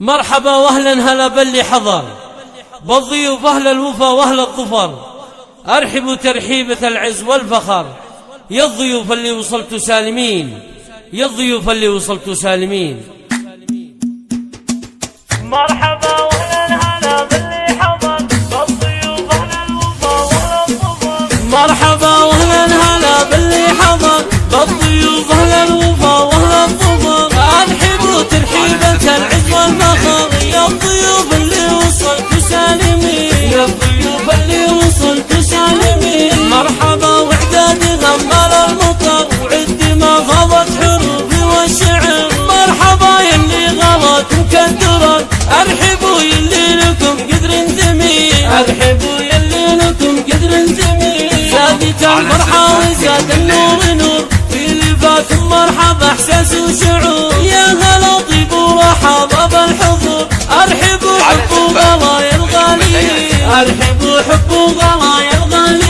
مرحبا واهلا هلا باللي حضر، بالضيوف اهل الوفا واهل الظفر، ارحبوا ترحيبة العز والفخر. يا الضيوف اللي وصلتوا سالمين، يا الضيوف اللي وصلتوا سالمين. مرحبا واهلا هلا باللي حضر، بالضيوف اهل الوفا واهل الظفر. مرحبا واهلا هلا باللي حضر، بالضيوف اهل الوفا واهل الظفر، ارحبوا ترحيبة العز والفخر. يا الضيوف اللي وصلتوا سالمين، يا الضيوف اللي وصلتوا سالمين. مرحبا واعداد غمر المطر، وعد ما غضت حروفي والشعر. مرحبا يلي غلط مكدرا، ارحبوا يلي لكم قدر ثمين، ارحبوا يلي لكم قدر ثمين. زادت الفرحة وزاد النور نور، في لباكم مرحبا احساس وشعور. يا هلا طيب ورحب بالحضور، ارحبوا حبوا غلايا الغاليين، ارحبوا حبوا غلايا الغاليين.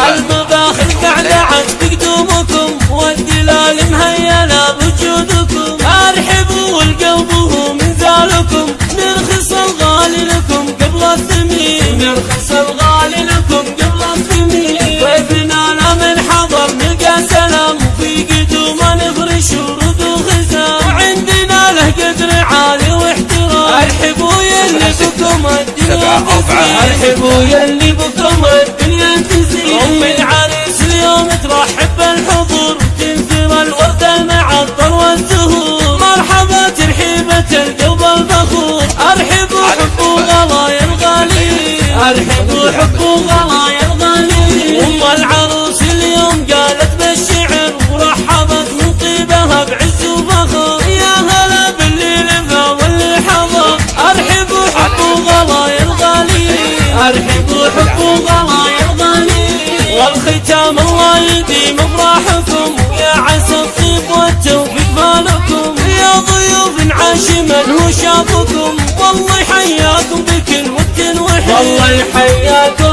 المباخل قاعدة عند قدومكم، والدلال مهيلة بوجودكم. ارحبوا والقلب هو من ذلكم، نرخص الغالي لكم قبل الثمين، نرخص الغالي لكم قبل الثمين. ضيفنا من حضر نلقى سلام، وفي قدومه نفرش ورود وخزام، وعندنا له قدر عالي واحترام. ارحبوا يلي بكم الدنيا تزين، ارحبوا يلي بكم الدنيا تزين. ام العريس اليوم ترحب بالحضور، وتنثر الورد المعطر والزهور. مرحبا ترحيبة القلب الفخور، ارحبوا حبوا غلايا الغاليين، ارحبوا حبوا غلايا الغاليين. ام العروس اليوم قالت بالشعر، ورحبت من طيبها بعز وفخر. يا هلا باللي لفى واللي حضر، ارحبوا حبوا غلايا الغاليين، ارحبوا حبوا غلايا الغاليين. والختام الله يديم افراحكم، ويا عسى الطيب والتوفيق مالكم. يا ضيوف عاش من هو شافكم، والله يحياكم بكل ود وحيد، والله يحياكم